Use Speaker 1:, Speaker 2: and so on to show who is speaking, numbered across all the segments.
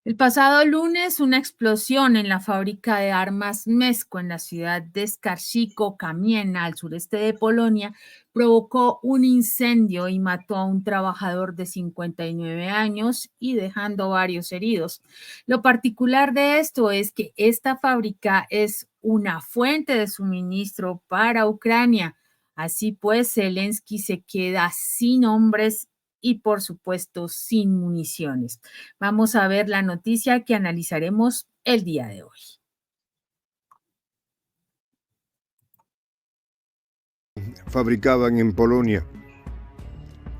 Speaker 1: El pasado lunes, una explosión en la fábrica de armas Mesko en la ciudad de Skarżysko-Kamienna, al sureste de Polonia, provocó un incendio y mató a un trabajador de 59 años y dejando varios heridos. Lo particular de esto es que esta fábrica es una fuente de suministro para Ucrania. Así pues, Zelensky se queda sin hombres y, por supuesto, sin municiones. Vamos a ver la noticia que analizaremos el día de hoy.
Speaker 2: Fabricaban en Polonia.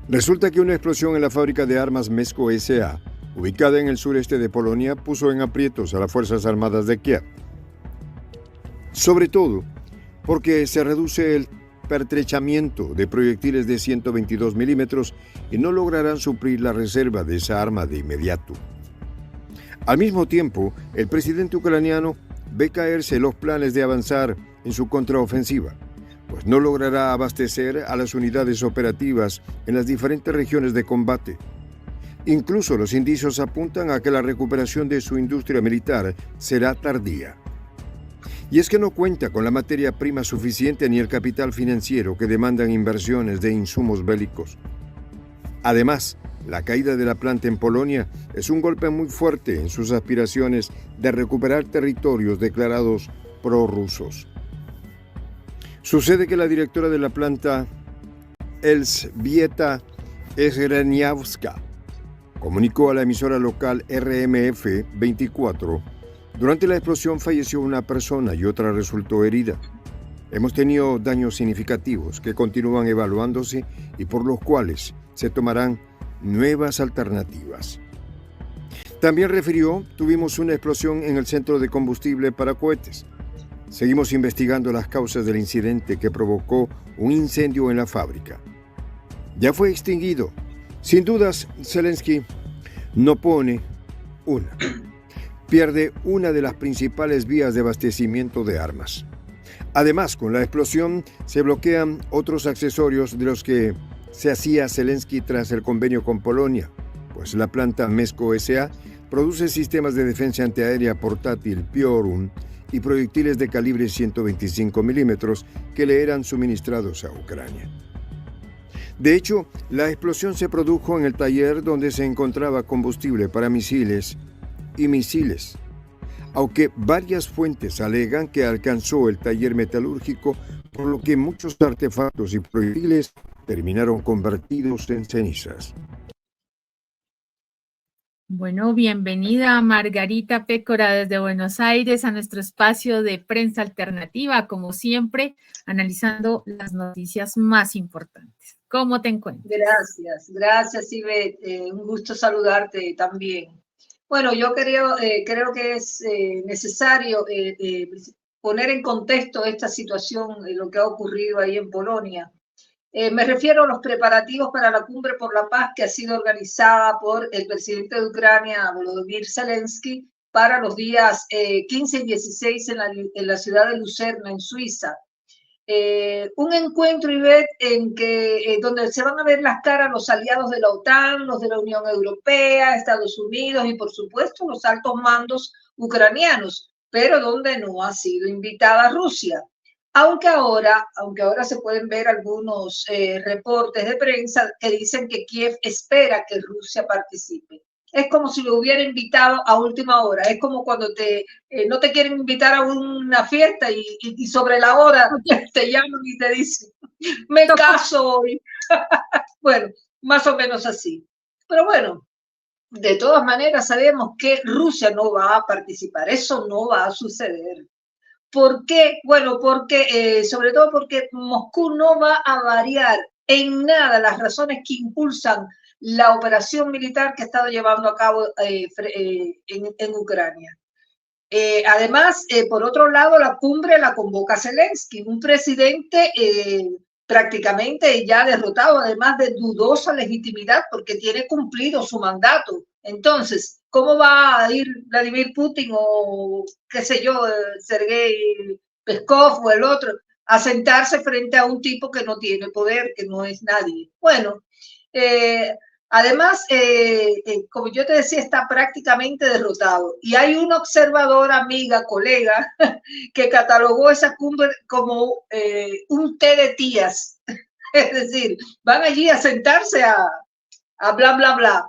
Speaker 2: Resulta que una explosión en la fábrica de armas Mesko S.A., ubicada en el sureste de Polonia, puso en aprietos a las Fuerzas Armadas de Kiev. Sobre todo porque se reduce el pertrechamiento de proyectiles de 122 milímetros y no lograrán suplir la reserva de esa arma de inmediato. Al mismo tiempo, el presidente ucraniano ve caerse los planes de avanzar en su contraofensiva, pues no logrará abastecer a las unidades operativas en las diferentes regiones de combate. Incluso los indicios apuntan a que la recuperación de su industria militar será tardía. Y es que no cuenta con la materia prima suficiente ni el capital financiero que demandan inversiones de insumos bélicos. Además, la caída de la planta en Polonia es un golpe muy fuerte en sus aspiraciones de recuperar territorios declarados prorrusos. Sucede que la directora de la planta, Elżbieta Sreniawska, comunicó a la emisora local RMF 24: durante la explosión falleció una persona y otra resultó herida. Hemos tenido daños significativos que continúan evaluándose y por los cuales se tomarán nuevas alternativas. También refirió: tuvimos una explosión en el centro de combustible para cohetes. Seguimos investigando las causas del incidente que provocó un incendio en la fábrica. Ya fue extinguido. Sin dudas, Zelensky no pierde una de las principales vías de abastecimiento de armas. Además, con la explosión se bloquean otros accesorios de los que se hacía Zelensky tras el convenio con Polonia, pues la planta Mesko S.A. produce sistemas de defensa antiaérea portátil Piorun y proyectiles de calibre 125 milímetros que le eran suministrados a Ucrania. De hecho, la explosión se produjo en el taller donde se encontraba combustible para misiles y misiles, aunque varias fuentes alegan que alcanzó el taller metalúrgico, por lo que muchos artefactos y proyectiles terminaron convertidos en cenizas.
Speaker 1: Bueno, bienvenida Margarita Pécora desde Buenos Aires a nuestro espacio de prensa alternativa, como siempre, analizando las noticias más importantes. ¿Cómo te encuentras?
Speaker 3: Gracias, Ivette. Un gusto saludarte también. Bueno, yo creo que es necesario poner en contexto esta situación, lo que ha ocurrido ahí en Polonia. Me refiero a los preparativos para la Cumbre por la Paz que ha sido organizada por el presidente de Ucrania, Volodymyr Zelensky, para los días 15 y 16 en la ciudad de Lucerna, en Suiza. Un encuentro, Ivette, donde se van a ver las caras los aliados de la OTAN, los de la Unión Europea, Estados Unidos y, por supuesto, los altos mandos ucranianos, pero donde no ha sido invitada Rusia. Aunque ahora se pueden ver algunos reportes de prensa que dicen que Kiev espera que Rusia participe. Es como si lo hubiera invitado a última hora. Es como cuando no te quieren invitar a una fiesta y sobre la hora te llaman y te dicen, me caso hoy. Bueno, más o menos así. Pero bueno, de todas maneras sabemos que Rusia no va a participar. Eso no va a suceder. ¿Por qué? Bueno, sobre todo porque Moscú no va a variar en nada las razones que impulsan la operación militar que ha estado llevando a cabo en Ucrania. Además, por otro lado, la cumbre la convoca Zelensky, un presidente prácticamente ya derrotado, además de dudosa legitimidad, porque tiene cumplido su mandato. Entonces, ¿cómo va a ir Vladimir Putin o, qué sé yo, Sergei Peskov o el otro, a sentarse frente a un tipo que no tiene poder, que no es nadie? Bueno, Además, como yo te decía, está prácticamente derrotado. Y hay una observadora, amiga, colega, que catalogó esa cumbre como un té de tías. Es decir, van allí a sentarse a bla, bla, bla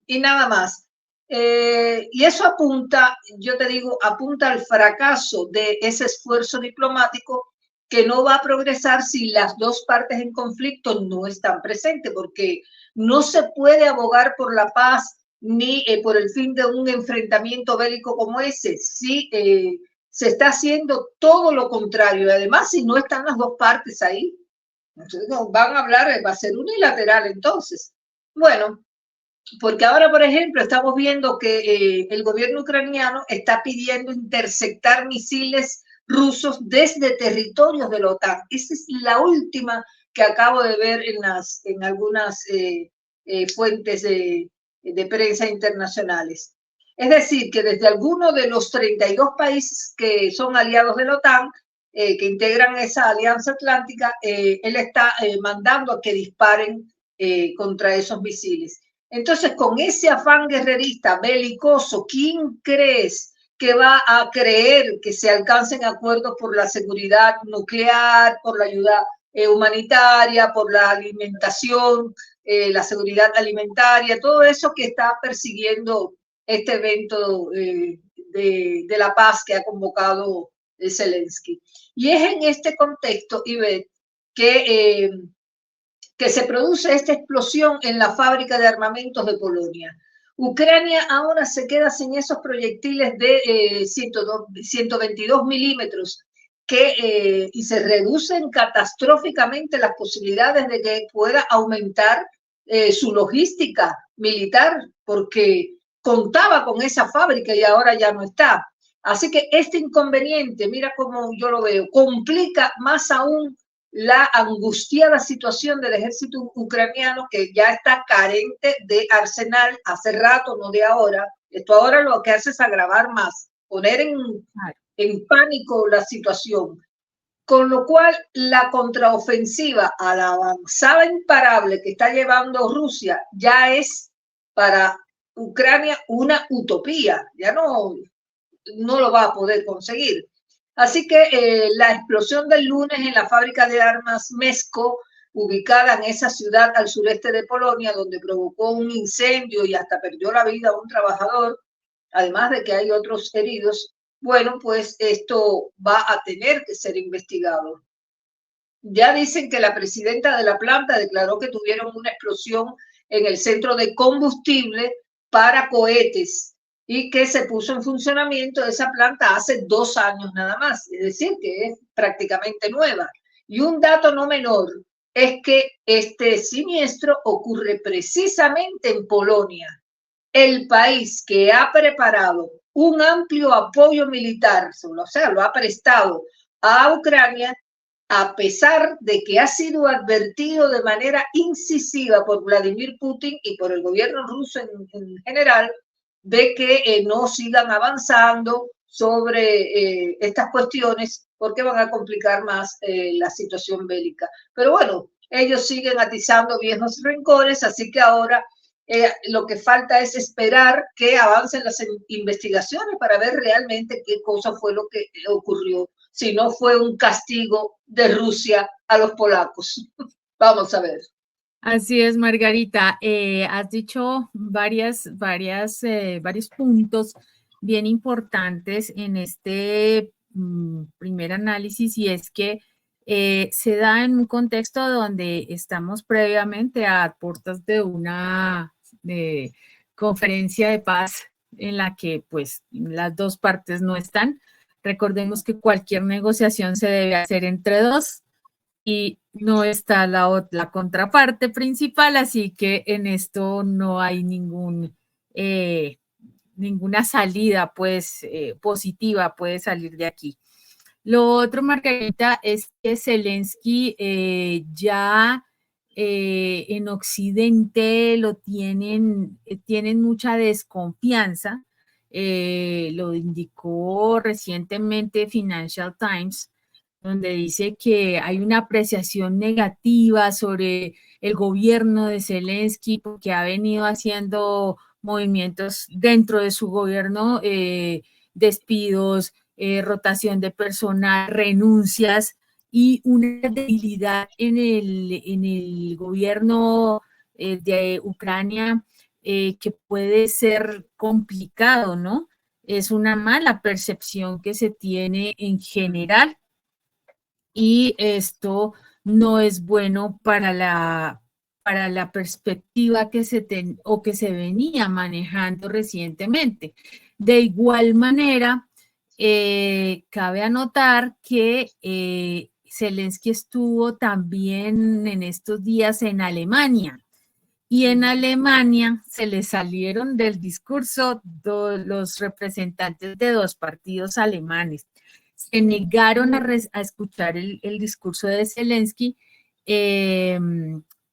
Speaker 3: y nada más. Y eso apunta, yo te digo, apunta al fracaso de ese esfuerzo diplomático que no va a progresar si las dos partes en conflicto no están presentes, porque no se puede abogar por la paz ni por el fin de un enfrentamiento bélico como ese, si se está haciendo todo lo contrario. Además, si no están las dos partes ahí, entonces van a hablar, va a ser unilateral entonces. Bueno, porque ahora, por ejemplo, estamos viendo que el gobierno ucraniano está pidiendo interceptar misiles rusos desde territorios de la OTAN. Esa es la última que acabo de ver en algunas fuentes de prensa internacionales. Es decir, que desde alguno de los 32 países que son aliados de la OTAN, que integran esa alianza atlántica, él está mandando a que disparen contra esos misiles. Entonces, con ese afán guerrerista, belicoso, ¿quién crees que va a creer que se alcancen acuerdos por la seguridad nuclear, por la ayuda humanitaria, por la alimentación, la seguridad alimentaria, todo eso que está persiguiendo este evento de la paz que ha convocado Zelensky? Y es en este contexto, Ivette, que se produce esta explosión en la fábrica de armamentos de Polonia. Ucrania ahora se queda sin esos proyectiles de 122 milímetros y se reducen catastróficamente las posibilidades de que pueda aumentar su logística militar, porque contaba con esa fábrica y ahora ya no está. Así que este inconveniente, mira cómo yo lo veo, complica más aún la angustiada situación del ejército ucraniano, que ya está carente de arsenal hace rato, no de ahora. Esto ahora lo que hace es agravar más, poner en pánico la situación. Con lo cual, la contraofensiva a la avanzada imparable que está llevando Rusia ya es para Ucrania una utopía. Ya no lo va a poder conseguir. Así que la explosión del lunes en la fábrica de armas Mesko, ubicada en esa ciudad al sureste de Polonia, donde provocó un incendio y hasta perdió la vida un trabajador, además de que hay otros heridos, bueno, pues esto va a tener que ser investigado. Ya dicen que la presidenta de la planta declaró que tuvieron una explosión en el centro de combustible para cohetes y que se puso en funcionamiento esa planta hace 2 años nada más, es decir, que es prácticamente nueva. Y un dato no menor es que este siniestro ocurre precisamente en Polonia, el país que ha preparado un amplio apoyo militar, o sea, lo ha prestado a Ucrania, a pesar de que ha sido advertido de manera incisiva por Vladimir Putin y por el gobierno ruso en general, de que no sigan avanzando sobre estas cuestiones, porque van a complicar más la situación bélica. Pero bueno, ellos siguen atizando viejos rencores, así que ahora lo que falta es esperar que avancen las investigaciones para ver realmente qué cosa fue lo que ocurrió, si no fue un castigo de Rusia a los polacos. Vamos a ver.
Speaker 1: Así es, Margarita. Has dicho varios puntos bien importantes en este primer análisis, y es que se da en un contexto donde estamos previamente a puertas de una conferencia de paz en la que pues las dos partes no están. Recordemos que cualquier negociación se debe hacer entre dos y no está la contraparte principal, así que en esto no hay ninguna salida pues positiva puede salir de aquí. Lo otro, Margarita, es que Zelensky ya en Occidente tienen mucha desconfianza. Lo indicó recientemente Financial Times, donde dice que hay una apreciación negativa sobre el gobierno de Zelensky, porque ha venido haciendo movimientos dentro de su gobierno, despidos, rotación de personal, renuncias y una debilidad en el gobierno de Ucrania que puede ser complicado, ¿no? Es una mala percepción que se tiene en general y esto no es bueno para la perspectiva que que se venía manejando recientemente. De igual manera, cabe anotar que Zelensky estuvo también en estos días en Alemania. Y en Alemania se le salieron del discurso los representantes de dos partidos alemanes. Se negaron a escuchar el discurso de Zelensky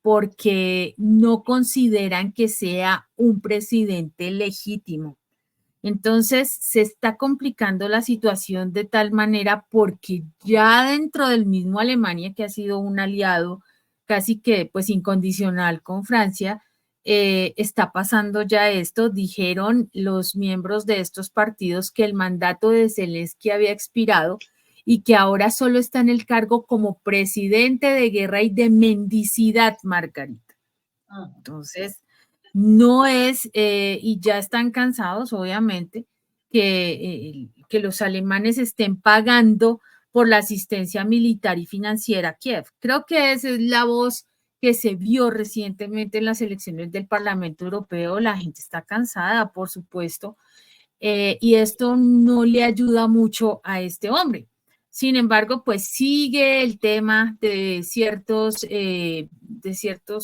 Speaker 1: porque no consideran que sea un presidente legítimo. Entonces se está complicando la situación de tal manera porque ya dentro del mismo Alemania, que ha sido un aliado casi que pues incondicional con Francia, está pasando ya esto. Dijeron los miembros de estos partidos que el mandato de Zelensky había expirado y que ahora solo está en el cargo como presidente de guerra y de mendicidad, Margarita. Entonces, no es, y ya están cansados, obviamente, que los alemanes estén pagando por la asistencia militar y financiera a Kiev. Creo que esa es la voz que se vio recientemente en las elecciones del Parlamento Europeo. La gente está cansada, por supuesto, y esto no le ayuda mucho a este hombre. Sin embargo, pues sigue el tema de ciertos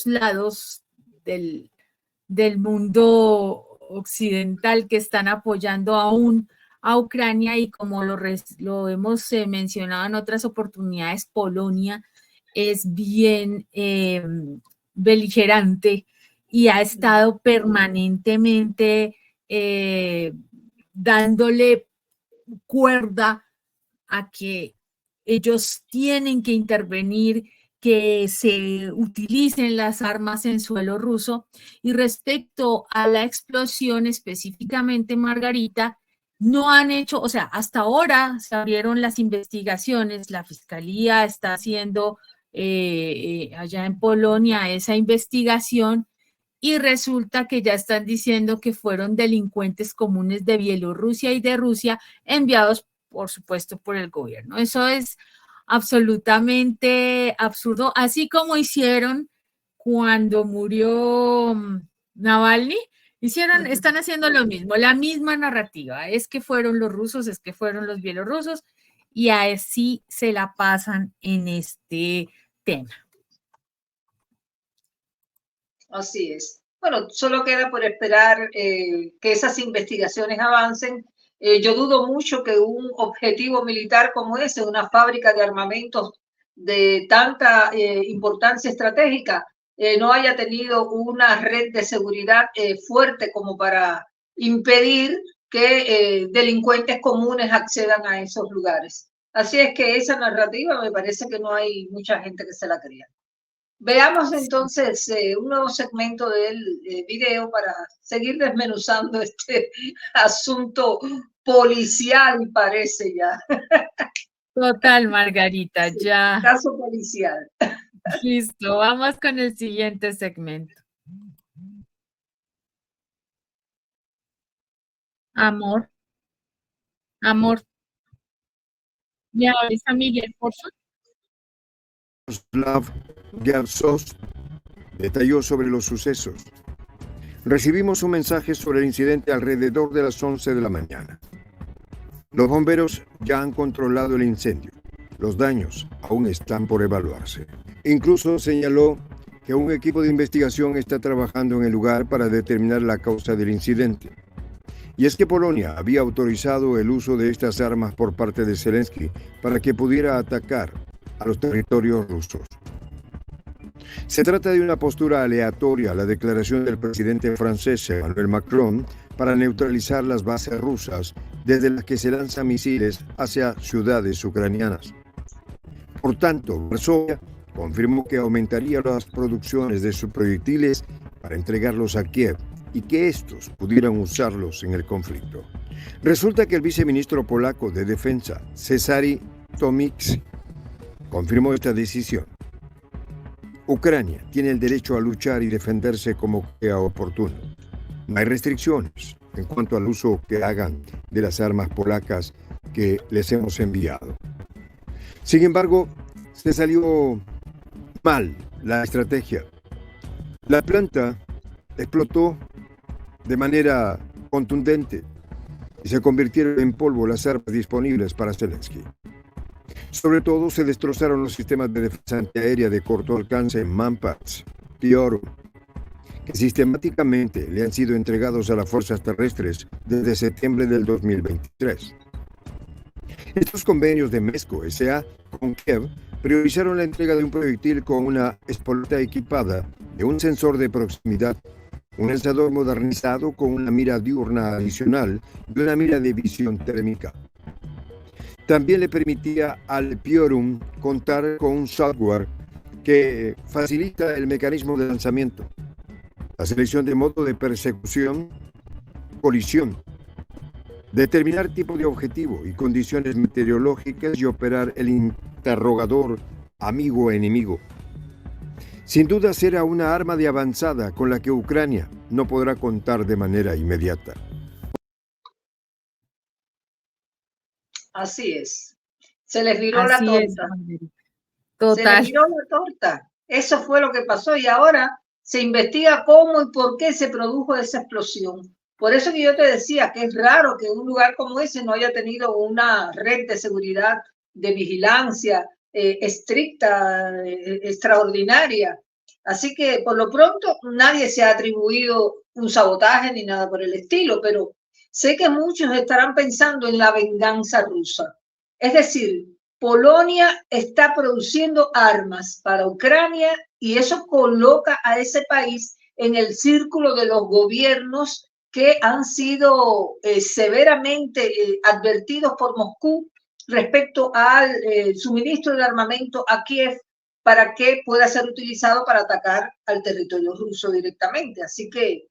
Speaker 1: lados del mundo occidental que están apoyando aún a Ucrania y como lo hemos mencionado en otras oportunidades, Polonia es bien beligerante y ha estado permanentemente dándole cuerda a que ellos tienen que intervenir, que se utilicen las armas en suelo ruso. Y respecto a la explosión específicamente, Margarita, no han hecho, o sea, hasta ahora se abrieron las investigaciones, la fiscalía está haciendo allá en Polonia esa investigación y resulta que ya están diciendo que fueron delincuentes comunes de Bielorrusia y de Rusia enviados, por supuesto, por el gobierno. Eso es absolutamente absurdo, así como hicieron cuando murió Navalny, están haciendo lo mismo, la misma narrativa, es que fueron los rusos, es que fueron los bielorrusos, y así se la pasan en este tema.
Speaker 3: Así es. Bueno, solo queda por esperar que esas investigaciones avancen. Yo dudo mucho que un objetivo militar como ese, una fábrica de armamentos de tanta importancia estratégica, no haya tenido una red de seguridad fuerte como para impedir que delincuentes comunes accedan a esos lugares. Así es que esa narrativa me parece que no hay mucha gente que se la crea. Veamos entonces un nuevo segmento del video para seguir desmenuzando este asunto policial, parece ya.
Speaker 1: Total, Margarita, ya.
Speaker 3: Caso policial.
Speaker 1: Listo, vamos con el siguiente segmento. Amor. ¿Me hablas a Miguel, por favor?
Speaker 2: Slav Gersov detalló sobre los sucesos. Recibimos un mensaje sobre el incidente alrededor de las 11 de la mañana. Los bomberos ya han controlado el incendio. Los daños aún están por evaluarse. Incluso señaló que un equipo de investigación está trabajando en el lugar para determinar la causa del incidente. Y es que Polonia había autorizado el uso de estas armas por parte de Zelensky para que pudiera atacar a los territorios rusos. Se trata de una postura aleatoria a la declaración del presidente francés Emmanuel Macron para neutralizar las bases rusas desde las que se lanzan misiles hacia ciudades ucranianas. Por tanto, Varsovia confirmó que aumentaría las producciones de sus proyectiles para entregarlos a Kiev y que estos pudieran usarlos en el conflicto. Resulta que el viceministro polaco de Defensa, Cezary Tomicki, confirmó esta decisión. Ucrania tiene el derecho a luchar y defenderse como sea oportuno. No hay restricciones en cuanto al uso que hagan de las armas polacas que les hemos enviado. Sin embargo, se salió mal la estrategia. La planta explotó de manera contundente y se convirtieron en polvo las armas disponibles para Zelensky. Sobre todo se destrozaron los sistemas de defensa antiaérea de corto alcance Manpads, Piorun, que sistemáticamente le han sido entregados a las fuerzas terrestres desde septiembre del 2023. Estos convenios de Meskho S.A. con Kiev priorizaron la entrega de un proyectil con una espoleta equipada de un sensor de proximidad, un lanzador modernizado con una mira diurna adicional y una mira de visión térmica. También le permitía al Piorun contar con un software que facilita el mecanismo de lanzamiento, la selección de modo de persecución, colisión, determinar tipo de objetivo y condiciones meteorológicas y operar el interrogador amigo-enemigo. Sin duda será una arma de avanzada con la que Ucrania no podrá contar de manera inmediata.
Speaker 3: Así es. Se les viró la torta.
Speaker 1: Total.
Speaker 3: Se les viró la torta. Eso fue lo que pasó y ahora se investiga cómo y por qué se produjo esa explosión. Por eso que yo te decía que es raro que un lugar como ese no haya tenido una red de seguridad, de vigilancia estricta, extraordinaria. Así que por lo pronto nadie se ha atribuido un sabotaje ni nada por el estilo, pero sé que muchos estarán pensando en la venganza rusa. Es decir, Polonia está produciendo armas para Ucrania y eso coloca a ese país en el círculo de los gobiernos que han sido severamente advertidos por Moscú respecto al suministro de armamento a Kiev para que pueda ser utilizado para atacar al territorio ruso directamente. Así que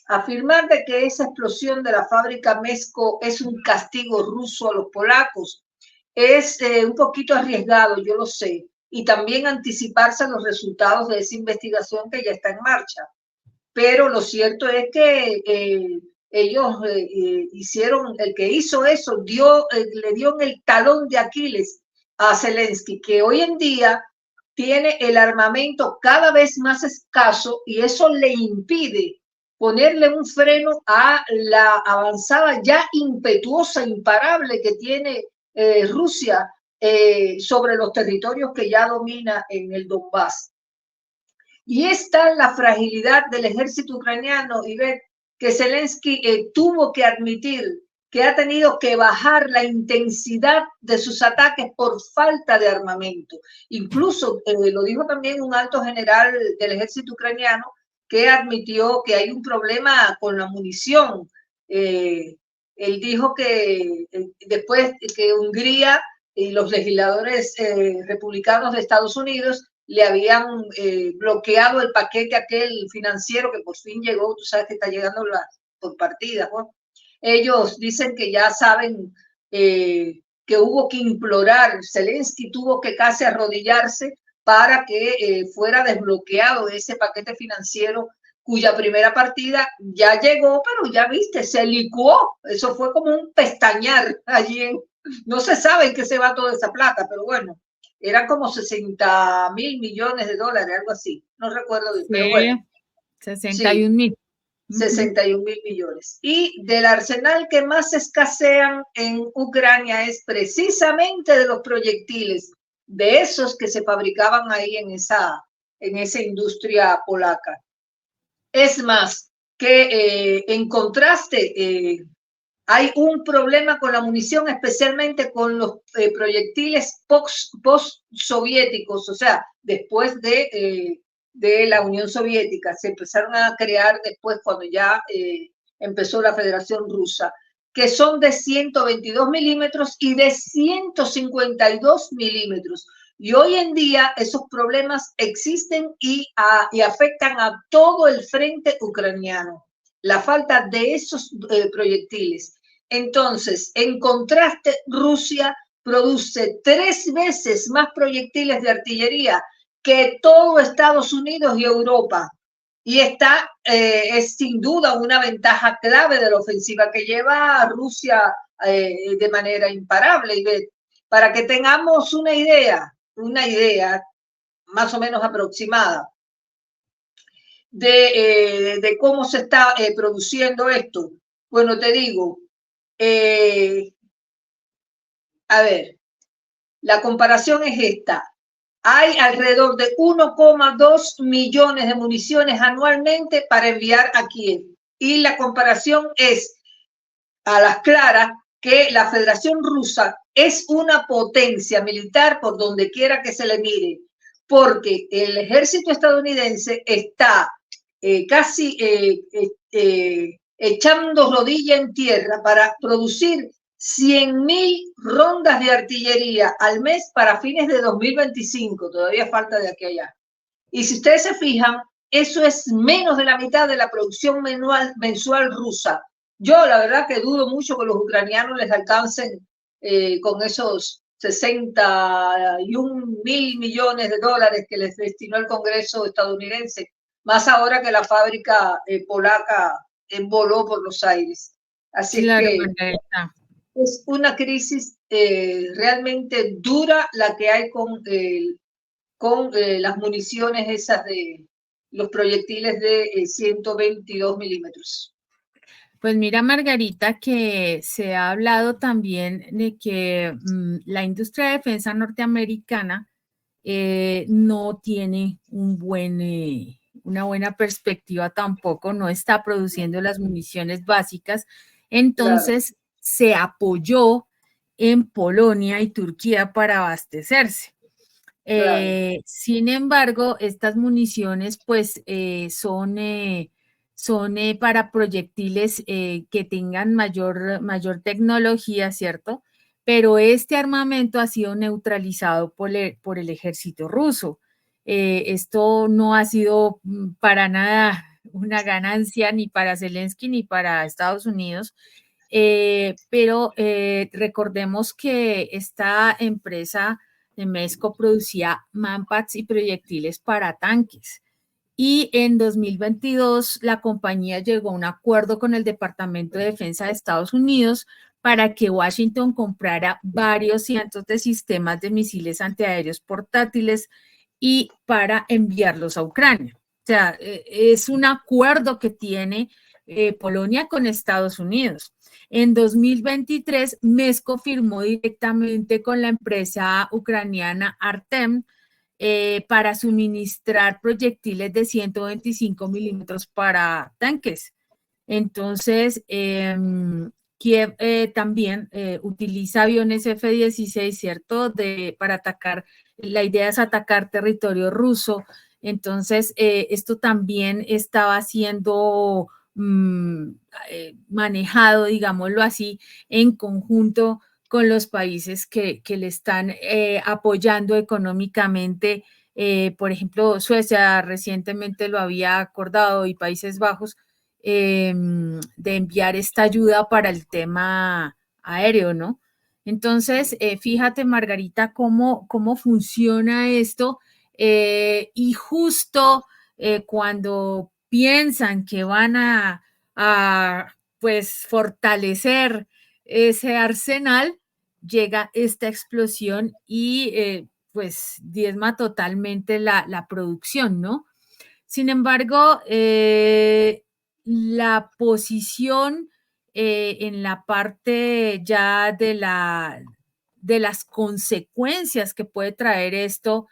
Speaker 3: afirmar de que esa explosión de la fábrica Meskho es un castigo ruso a los polacos es un poquito arriesgado, yo lo sé, y también anticiparse a los resultados de esa investigación que ya está en marcha. Pero lo cierto es que ellos hicieron, el que hizo eso le dio en el talón de Aquiles a Zelensky, que hoy en día tiene el armamento cada vez más escaso y eso le impide ponerle un freno a la avanzada ya impetuosa, imparable que tiene Rusia sobre los territorios que ya domina en el Donbass. Y está la fragilidad del ejército ucraniano, y ver que Zelensky tuvo que admitir que ha tenido que bajar la intensidad de sus ataques por falta de armamento. Incluso lo dijo también un alto general del ejército ucraniano que admitió que hay un problema con la munición. Él dijo que después que Hungría y los legisladores republicanos de Estados Unidos le habían bloqueado el paquete aquel financiero que por fin llegó, tú sabes que está llegando por partidas, ¿no? Ellos dicen que ya saben que hubo que implorar, Zelensky tuvo que casi arrodillarse para que fuera desbloqueado ese paquete financiero cuya primera partida ya llegó, pero ya viste, se licuó. Eso fue como un pestañear allí. No se sabe en qué se va toda esa plata, pero bueno, eran como 60.000 millones de dólares, algo así. No recuerdo bien, sí, pero bueno.
Speaker 1: 61.000.
Speaker 3: 61.000 millones. Y del arsenal que más escasean en Ucrania es precisamente de los proyectiles, de esos que se fabricaban ahí en esa industria polaca. Es más, que en contraste, hay un problema con la munición, especialmente con los proyectiles post-soviéticos, o sea, después de la Unión Soviética. Se empezaron a crear después cuando ya empezó la Federación Rusa, que son de 122 milímetros y de 152 milímetros. Y hoy en día esos problemas existen y afectan a todo el frente ucraniano, la falta de esos proyectiles. Entonces, en contraste, Rusia produce 3 veces más proyectiles de artillería que todo Estados Unidos y Europa. Y esta es sin duda una ventaja clave de la ofensiva que lleva a Rusia de manera imparable. Y para que tengamos una idea más o menos aproximada de cómo se está produciendo esto. Bueno, te digo, a ver, la comparación es esta. Hay alrededor de 1,2 millones de municiones anualmente para enviar a Kiev. Y la comparación es a las claras que la Federación Rusa es una potencia militar por donde quiera que se le mire, porque el ejército estadounidense está casi echando rodilla en tierra para producir 100.000 rondas de artillería al mes para fines de 2025. Todavía falta de aquí a allá. Y si ustedes se fijan, eso es menos de la mitad de la producción mensual rusa. Yo la verdad que dudo mucho que los ucranianos les alcancen con esos 61.000 millones de dólares que les destinó el Congreso estadounidense, más ahora que la fábrica polaca voló por los aires. Así es
Speaker 1: Claro,
Speaker 3: que
Speaker 1: Margarita.
Speaker 3: es una crisis realmente dura la que hay con las municiones esas de los proyectiles de 122 milímetros.
Speaker 1: Pues mira, Margarita, que se ha hablado también de que la industria de defensa norteamericana no tiene una buena perspectiva tampoco, no está produciendo las municiones básicas.
Speaker 3: Claro,
Speaker 1: Entonces se apoyó en Polonia y Turquía para abastecerse.
Speaker 3: claro.
Speaker 1: Sin embargo, estas municiones pues son para proyectiles que tengan mayor tecnología, ¿cierto? Pero este armamento ha sido neutralizado por el ejército ruso. Esto no ha sido para nada una ganancia ni para Zelensky ni para Estados Unidos, pero recordemos que esta empresa de Mesco producía manpads y proyectiles para tanques. Y en 2022 la compañía llegó a un acuerdo con el Departamento de Defensa de Estados Unidos para que Washington comprara varios cientos de sistemas de misiles antiaéreos portátiles y para enviarlos a Ucrania. O sea, es un acuerdo que tiene Polonia con Estados Unidos. En 2023, Mesco firmó directamente con la empresa ucraniana Artem para suministrar proyectiles de 125 milímetros para tanques. Entonces, Kiev también utiliza aviones F-16, ¿cierto? Para atacar, la idea es atacar territorio ruso. Entonces, esto también estaba siendo manejado, digámoslo así, en conjunto con los países que le están apoyando económicamente. Por ejemplo, Suecia recientemente lo había acordado y Países Bajos de enviar esta ayuda para el tema aéreo, ¿no? Entonces, fíjate, Margarita, cómo funciona esto y justo cuando piensan que van pues fortalecer ese arsenal, llega esta explosión y pues diezma totalmente la producción, ¿no? Sin embargo, la posición en la parte ya de las consecuencias que puede traer esto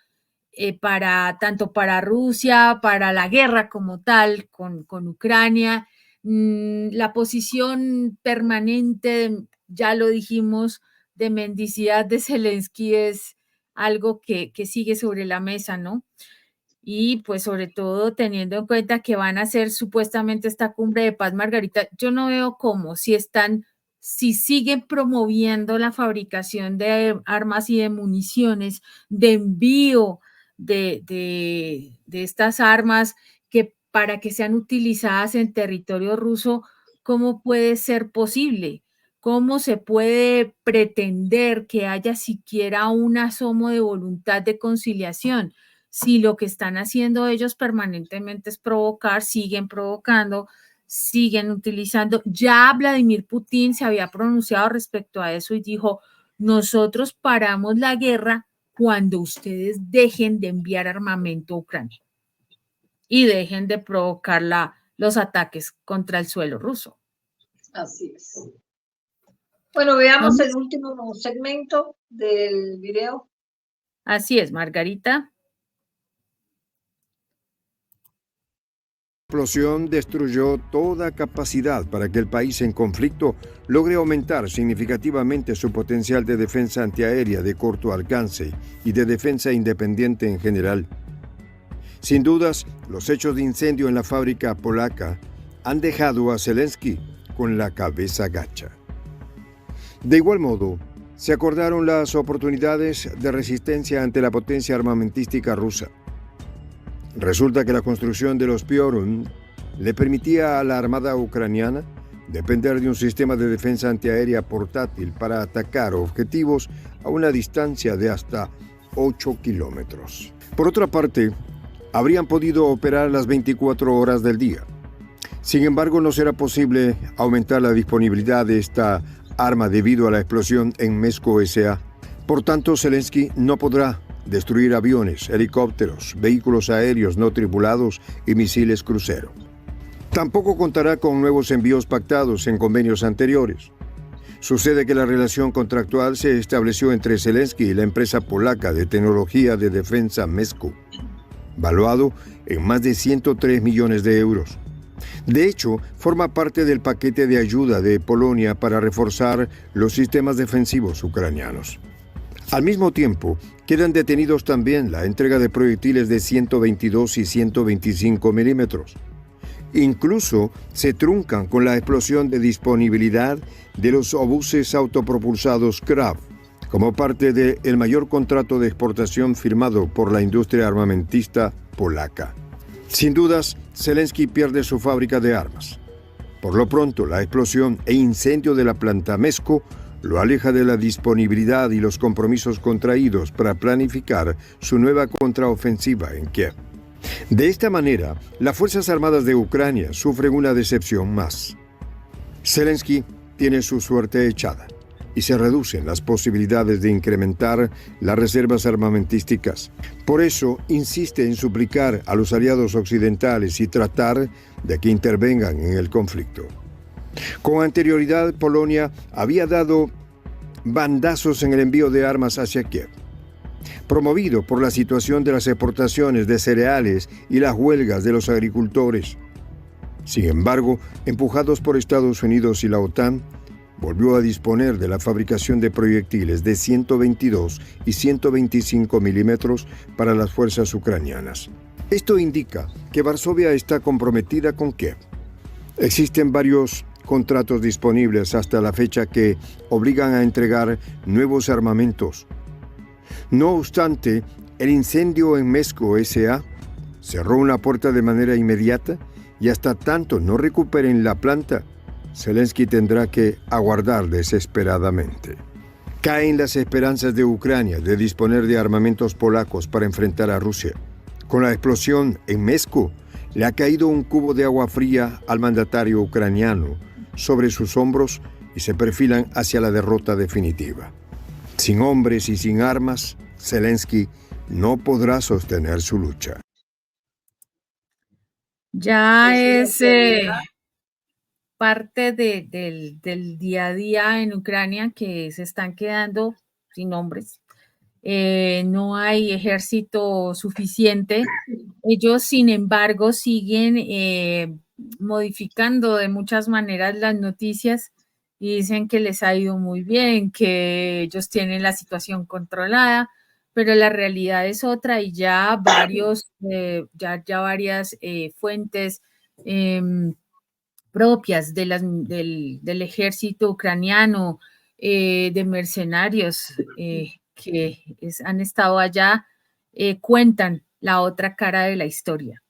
Speaker 1: tanto para Rusia, para la guerra como tal con Ucrania, la posición permanente, ya lo dijimos, de mendicidad de Zelensky es algo que sigue sobre la mesa, ¿no? Y pues sobre todo teniendo en cuenta que van a hacer supuestamente esta cumbre de paz, Margarita, yo no veo cómo, si están si siguen promoviendo la fabricación de armas y de municiones, de envío de estas armas que para que sean utilizadas en territorio ruso, ¿cómo puede ser posible? ¿Cómo se puede pretender que haya siquiera un asomo de voluntad de conciliación si lo que están haciendo ellos permanentemente es provocar, siguen provocando, siguen utilizando? Ya Vladimir Putin se había pronunciado respecto a eso y dijo, nosotros paramos la guerra cuando ustedes dejen de enviar armamento a Ucrania y dejen de provocar los ataques contra el suelo ruso.
Speaker 3: Así es. Bueno, veamos el último segmento del video.
Speaker 1: Así es, Margarita.
Speaker 2: La explosión destruyó toda capacidad para que el país en conflicto logre aumentar significativamente su potencial de defensa antiaérea de corto alcance y de defensa independiente en general. Sin dudas, los hechos de incendio en la fábrica polaca han dejado a Zelensky con la cabeza gacha. De igual modo, se acordaron las oportunidades de resistencia ante la potencia armamentística rusa. Resulta que la construcción de los Piorun le permitía a la Armada ucraniana depender de un sistema de defensa antiaérea portátil para atacar objetivos a una distancia de hasta 8 kilómetros. Por otra parte, habrían podido operar las 24 horas del día. Sin embargo, no será posible aumentar la disponibilidad de esta arma debido a la explosión en Meskho S.A. Por tanto, Zelensky no podrá destruir aviones, helicópteros, vehículos aéreos no tripulados y misiles crucero. Tampoco contará con nuevos envíos pactados en convenios anteriores. Sucede que la relación contractual se estableció entre Zelensky y la empresa polaca de tecnología de defensa Meskho, valuado en más de 103 millones de euros. De hecho, forma parte del paquete de ayuda de Polonia para reforzar los sistemas defensivos ucranianos. Al mismo tiempo, quedan detenidos también la entrega de proyectiles de 122 y 125 milímetros. Incluso se truncan con la explosión de disponibilidad de los obuses autopropulsados Krav, como parte del mayor contrato de exportación firmado por la industria armamentista polaca. Sin dudas, Zelensky pierde su fábrica de armas. Por lo pronto, la explosión e incendio de la planta Meskho lo aleja de la disponibilidad y los compromisos contraídos para planificar su nueva contraofensiva en Kiev. De esta manera, las Fuerzas Armadas de Ucrania sufren una decepción más. Zelensky tiene su suerte echada y se reducen las posibilidades de incrementar las reservas armamentísticas. Por eso, insiste en suplicar a los aliados occidentales y tratar de que intervengan en el conflicto. Con anterioridad, Polonia había dado bandazos en el envío de armas hacia Kiev. Promovido por la situación de las exportaciones de cereales y las huelgas de los agricultores. Sin embargo, empujados por Estados Unidos y la OTAN, volvió a disponer de la fabricación de proyectiles de 122 y 125 milímetros para las fuerzas ucranianas. Esto indica que Varsovia está comprometida con Kiev. Existen varios contratos disponibles hasta la fecha que obligan a entregar nuevos armamentos. No obstante, el incendio en Meskho S.A. cerró una puerta de manera inmediata y hasta tanto no recuperen la planta, Zelensky tendrá que aguardar desesperadamente. Caen las esperanzas de Ucrania de disponer de armamentos polacos para enfrentar a Rusia. Con la explosión en Meskho, le ha caído un cubo de agua fría al mandatario ucraniano sobre sus hombros y se perfilan hacia la derrota definitiva. Sin hombres y sin armas, Zelensky no podrá sostener su lucha.
Speaker 1: Ya es parte del día a día en Ucrania que se están quedando sin hombres. No hay ejército suficiente. Ellos, sin embargo, siguen modificando de muchas maneras las noticias y dicen que les ha ido muy bien, que ellos tienen la situación controlada, pero la realidad es otra y ya varias fuentes propias del ejército ucraniano, de mercenarios que han estado allá, cuentan la otra cara de la historia.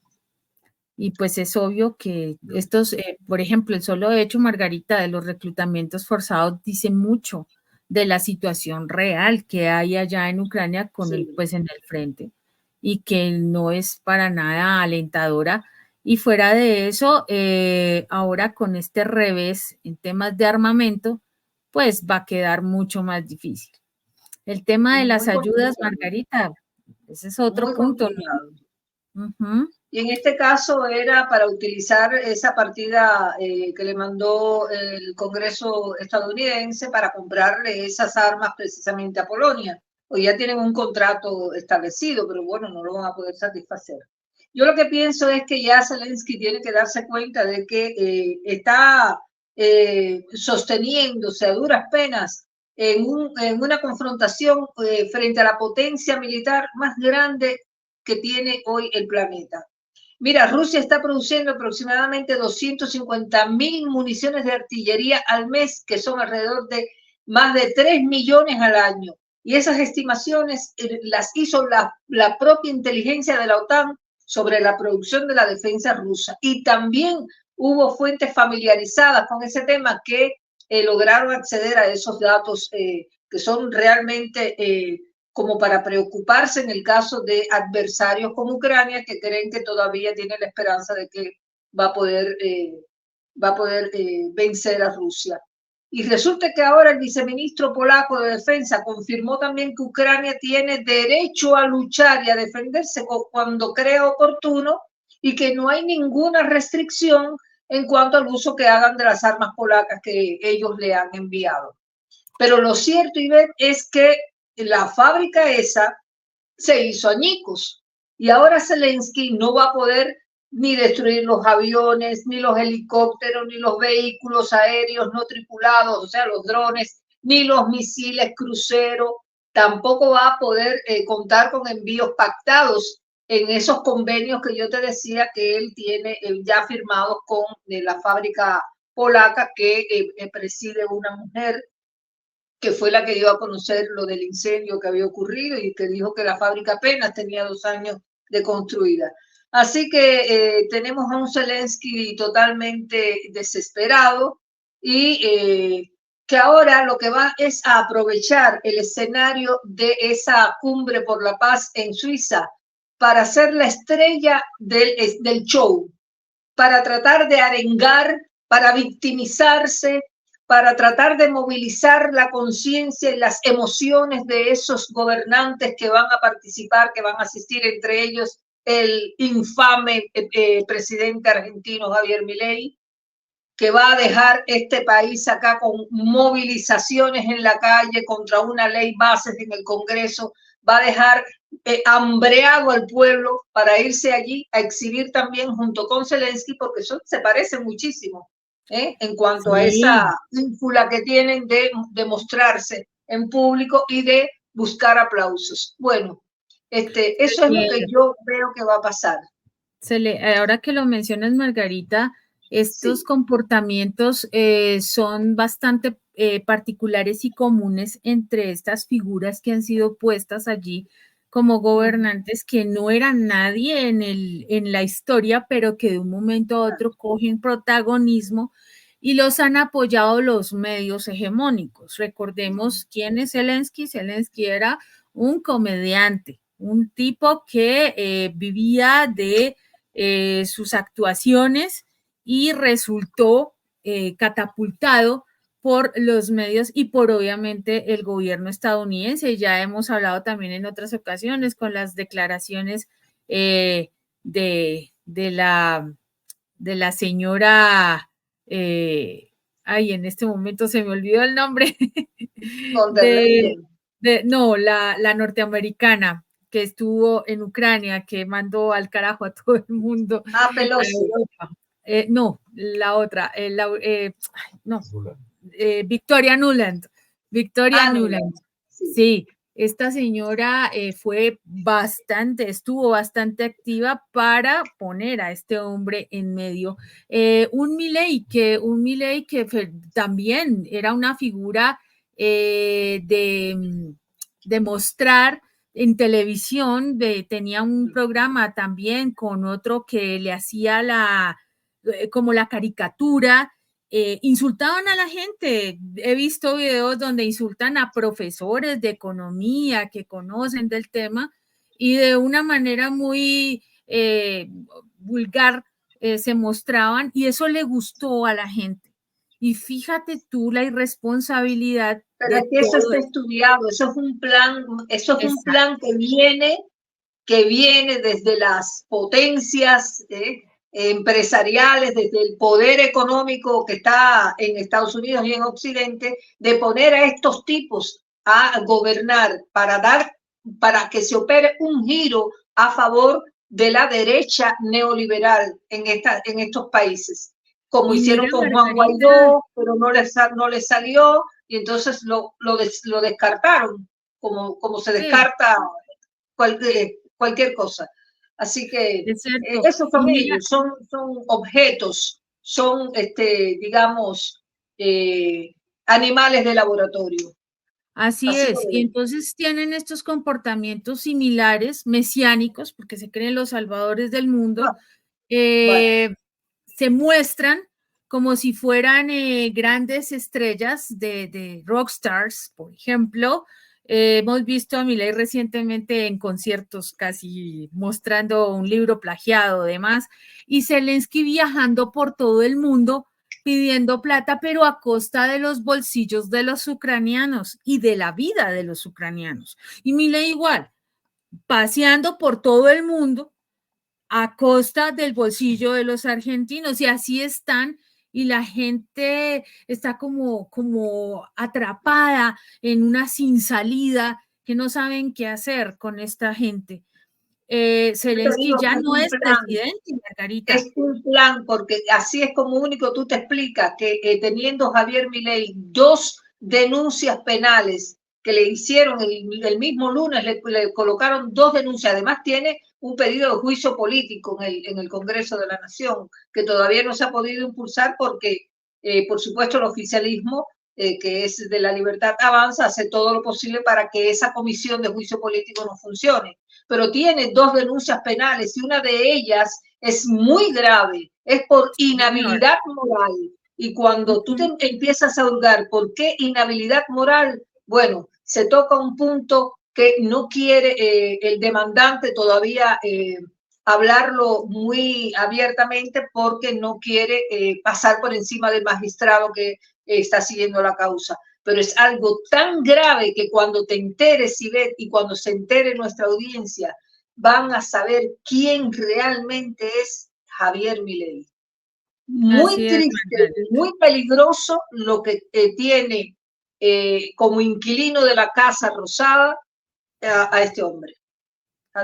Speaker 1: Y pues es obvio que estos, por ejemplo, el solo hecho, Margarita, de los reclutamientos forzados dice mucho de la situación real que hay allá en Ucrania con
Speaker 3: Sí.
Speaker 1: pues en el frente, y que no es para nada alentadora. Y fuera de eso, ahora con este revés en temas de armamento, pues va a quedar mucho más difícil. El tema de las
Speaker 3: Muy
Speaker 1: ayudas,
Speaker 3: complicado.
Speaker 1: Margarita, ese es otro
Speaker 3: Muy
Speaker 1: punto,
Speaker 3: complicado.
Speaker 1: ¿no? Uh-huh.
Speaker 3: Y en este caso era para utilizar esa partida que le mandó el Congreso estadounidense para comprarle esas armas precisamente a Polonia. O ya tienen un contrato establecido, pero bueno, no lo van a poder satisfacer. Yo lo que pienso es que ya Zelensky tiene que darse cuenta de que está sosteniéndose a duras penas en una confrontación frente a la potencia militar más grande que tiene hoy el planeta. Mira, Rusia está produciendo aproximadamente 250.000 municiones de artillería al mes, que son alrededor de más de 3 millones al año. Y esas estimaciones las hizo la propia inteligencia de la OTAN sobre la producción de la defensa rusa. Y también hubo fuentes familiarizadas con ese tema que lograron acceder a esos datos que son realmente como para preocuparse en el caso de adversarios como Ucrania, que creen que todavía tiene la esperanza de que va a poder vencer a Rusia. Y resulta que ahora el viceministro polaco de Defensa confirmó también que Ucrania tiene derecho a luchar y a defenderse cuando crea oportuno, y que no hay ninguna restricción en cuanto al uso que hagan de las armas polacas que ellos le han enviado. Pero lo cierto, Ivette, es que la fábrica esa se hizo añicos y ahora Zelensky no va a poder ni destruir los aviones, ni los helicópteros, ni los vehículos aéreos no tripulados, o sea, los drones, ni los misiles cruceros. Tampoco va a poder contar con envíos pactados en esos convenios que yo te decía que él tiene ya firmados con la fábrica polaca que preside una mujer que fue la que dio a conocer lo del incendio que había ocurrido y que dijo que la fábrica apenas tenía 2 años de construida. Así que tenemos a un Zelensky totalmente desesperado y que ahora lo que va es a aprovechar el escenario de esa cumbre por la paz en Suiza para ser la estrella del show, para tratar de arengar, para victimizarse, para tratar de movilizar la conciencia y las emociones de esos gobernantes que van a participar, que van a asistir, entre ellos el infame presidente argentino Javier Milei, que va a dejar este país acá con movilizaciones en la calle contra una ley bases en el Congreso, va a dejar hambreado al pueblo para irse allí a exhibir también junto con Zelensky, porque se parecen muchísimo en cuanto a esa ínfula que tienen de mostrarse en público y de buscar aplausos. Bueno, eso es lo que yo veo que va a pasar.
Speaker 1: Ahora que lo mencionas, Margarita, estos comportamientos son bastante particulares y comunes entre estas figuras que han sido puestas allí como gobernantes que no eran nadie en la historia, pero que de un momento a otro cogen protagonismo y los han apoyado los medios hegemónicos. Recordemos quién es Zelensky. Zelensky era un comediante, un tipo que vivía de sus actuaciones y resultó catapultado por los medios y por obviamente el gobierno estadounidense. Ya hemos hablado también en otras ocasiones con las declaraciones de la señora, en este momento se me olvidó el nombre, no, la norteamericana que estuvo en Ucrania, que mandó al carajo a todo el mundo.
Speaker 3: Pelosi.
Speaker 1: No, la otra, Victoria Nuland. Victoria Nuland. Sí, esta señora estuvo bastante activa para poner a este hombre en medio. Un Milei que también era una figura de mostrar en televisión, tenía un programa también con otro que le hacía como la caricatura, insultaban a la gente. He visto videos donde insultan a profesores de economía que conocen del tema y de una manera muy vulgar se mostraban y eso le gustó a la gente. Y fíjate tú la irresponsabilidad
Speaker 3: Pero es
Speaker 1: de
Speaker 3: que eso
Speaker 1: todo
Speaker 3: está
Speaker 1: esto.
Speaker 3: estudiado, eso es un
Speaker 1: Exacto.
Speaker 3: plan que viene desde las potencias empresariales, desde el poder económico que está en Estados Unidos y en Occidente, de poner a estos tipos a gobernar para que se opere un giro a favor de la derecha neoliberal en estos países, como
Speaker 1: Y
Speaker 3: hicieron
Speaker 1: mira,
Speaker 3: con Juan
Speaker 1: Margarita,
Speaker 3: Guaidó, pero no les salió y entonces lo descartaron, como se
Speaker 1: sí,
Speaker 3: descarta cualquier cosa. Así que
Speaker 1: es cierto.
Speaker 3: esos
Speaker 1: Y
Speaker 3: son
Speaker 1: mira,
Speaker 3: ellos, son objetos, son, digamos, animales de laboratorio.
Speaker 1: así
Speaker 3: Así lo
Speaker 1: es. Y
Speaker 3: veo.
Speaker 1: entonces tienen estos comportamientos similares, mesiánicos, porque se creen los salvadores del mundo,
Speaker 3: Ah, bueno,
Speaker 1: eh, se muestran como si fueran grandes estrellas de rockstars, por ejemplo. Hemos visto a Milei recientemente en conciertos casi mostrando un libro plagiado, demás, y Zelensky viajando por todo el mundo pidiendo plata, pero a costa de los bolsillos de los ucranianos y de la vida de los ucranianos. Y Milei igual, paseando por todo el mundo a costa del bolsillo de los argentinos y así están y la gente está como atrapada en una sin salida que no saben qué hacer con esta gente.
Speaker 3: yo te
Speaker 1: Zelensky
Speaker 3: digo
Speaker 1: ya
Speaker 3: que es
Speaker 1: no
Speaker 3: un
Speaker 1: es
Speaker 3: plan.
Speaker 1: presidente, Margarita.
Speaker 3: Es un plan, porque así es como único tú te explicas que teniendo Javier Milei dos denuncias penales que le hicieron el mismo lunes, le colocaron dos denuncias, además tiene un pedido de juicio político en el Congreso de la Nación, que todavía no se ha podido impulsar porque, por supuesto, el oficialismo, que es de la Libertad Avanza, hace todo lo posible para que esa comisión de juicio político no funcione. Pero tiene dos denuncias penales y una de ellas es muy grave, es por
Speaker 1: Señor.
Speaker 3: inhabilidad moral. Y cuando tú te
Speaker 1: Ujú.
Speaker 3: empiezas a hurgar por qué inhabilidad moral, bueno, se toca un punto que no quiere el demandante todavía hablarlo muy abiertamente porque no quiere pasar por encima del magistrado que está siguiendo la causa. Pero es algo tan grave que cuando te enteres, Ivette, y cuando se entere nuestra audiencia, van a saber quién realmente es Javier Milei. Muy
Speaker 1: Así es,
Speaker 3: triste,
Speaker 1: Margarita.
Speaker 3: muy peligroso lo que tiene como inquilino de la Casa Rosada a este hombre,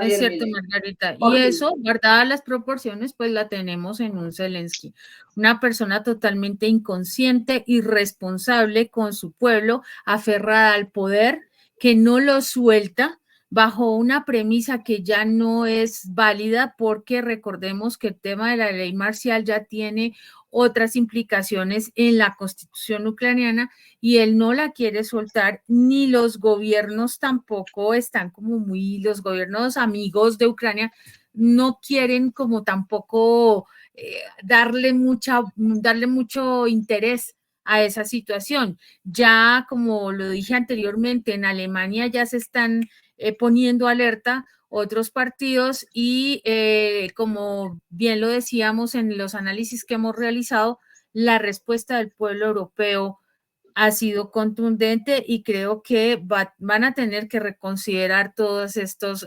Speaker 1: Es
Speaker 3: Javier
Speaker 1: cierto,
Speaker 3: Milei.
Speaker 1: Margarita. Y eso,
Speaker 3: Horrible.
Speaker 1: guardadas las proporciones, pues la tenemos en un Zelensky, una persona totalmente inconsciente, irresponsable con su pueblo, aferrada al poder, que no lo suelta bajo una premisa que ya no es válida, porque recordemos que el tema de la ley marcial ya tiene otras implicaciones en la constitución ucraniana y él no la quiere soltar, ni los gobiernos tampoco están como muy, los gobiernos amigos de Ucrania no quieren como tampoco darle mucho interés a esa situación. Ya, como lo dije anteriormente, en Alemania ya se están poniendo alerta otros partidos y como bien lo decíamos en los análisis que hemos realizado, la respuesta del pueblo europeo ha sido contundente y creo que van a tener que reconsiderar todos estos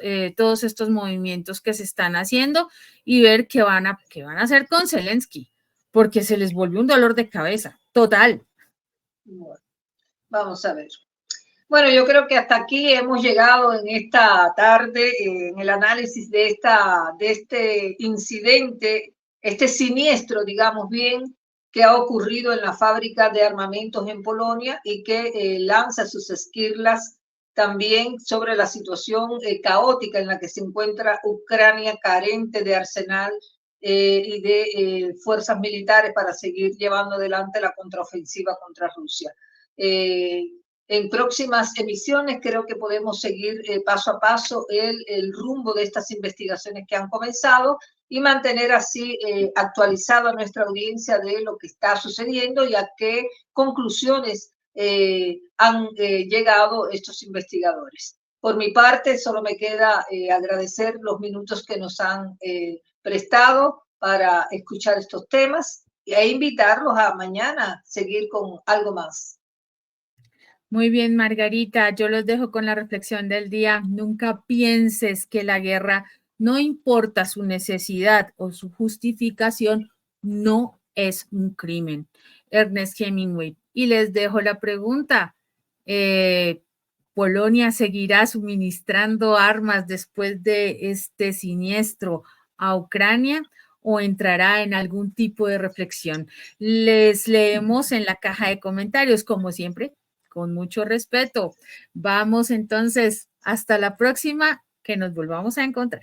Speaker 1: movimientos que se están haciendo y ver qué van a hacer con Zelensky, porque se les volvió un dolor de cabeza total.
Speaker 3: Bueno, vamos a ver. Bueno, yo creo que hasta aquí hemos llegado en esta tarde en el análisis de este incidente, este siniestro, digamos bien, que ha ocurrido en la fábrica de armamentos en Polonia y que lanza sus esquirlas también sobre la situación caótica en la que se encuentra Ucrania, carente de arsenal y de fuerzas militares para seguir llevando adelante la contraofensiva contra Rusia. En próximas emisiones creo que podemos seguir paso a paso el rumbo de estas investigaciones que han comenzado y mantener así actualizada a nuestra audiencia de lo que está sucediendo y a qué conclusiones han llegado estos investigadores. Por mi parte, solo me queda agradecer los minutos que nos han prestado para escuchar estos temas e invitarlos a mañana seguir con algo más.
Speaker 1: Muy bien, Margarita, yo los dejo con la reflexión del día. Nunca pienses que la guerra, no importa su necesidad o su justificación, no es un crimen. Ernest Hemingway. Y les dejo la pregunta. ¿Polonia seguirá suministrando armas después de este siniestro a Ucrania o entrará en algún tipo de reflexión? Les leemos en la caja de comentarios, como siempre, con mucho respeto. Vamos entonces, hasta la próxima, que nos volvamos a encontrar.